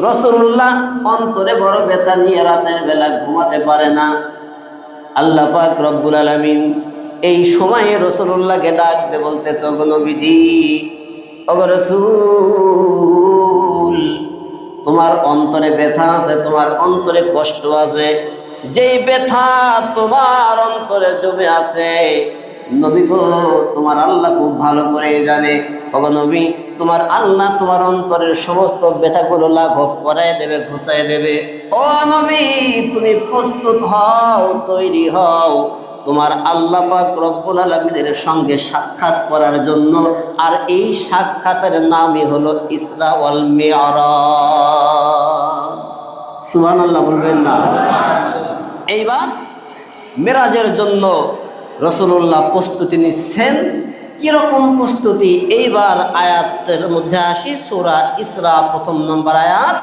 রাসূলুল্লাহ অন্তরে বড় ব্যথা নিয়ে রাতের বেলা ঘুমাতে পারে না। আল্লাহ পাক রব্বুল আলামিন এই সময়ে রাসূলুল্লাহকে ডাক দিয়ে বলতেছে, ওগো নবীজি, ওগো রাসূল, তোমার অন্তরে ব্যথা আছে, তোমার অন্তরে কষ্ট আছে। যেই ব্যথা তোমার অন্তরে জমে আছে, নবী গো, তোমার আল্লাহ খুব ভালো করে জানে। ওগো নবী, তোমার আল্লাহ তোমার অন্তরের সমস্ত ব্যথাগুলো লাঘব করায় দেবে, ঘুষায় দেবে। ও নবী, তুমি প্রস্তুত হও, তৈরি হও তোমার আল্লাহ পাক রব্বুল আলামিনের সঙ্গে সাক্ষাৎ করার জন্য। আর এই সাক্ষাতের নামই হলো ইসরা ওয়াল মিরাজ। সুবহানাল্লাহ বলবেন না? এইবার মেরাজের জন্য রাসূলুল্লাহ প্রস্তুতি নিচ্ছেন। কিরকম প্রস্তুতি? এইবার আয়াতের মধ্যে আসি, সূরা ইসরা 1 নম্বর আয়াত।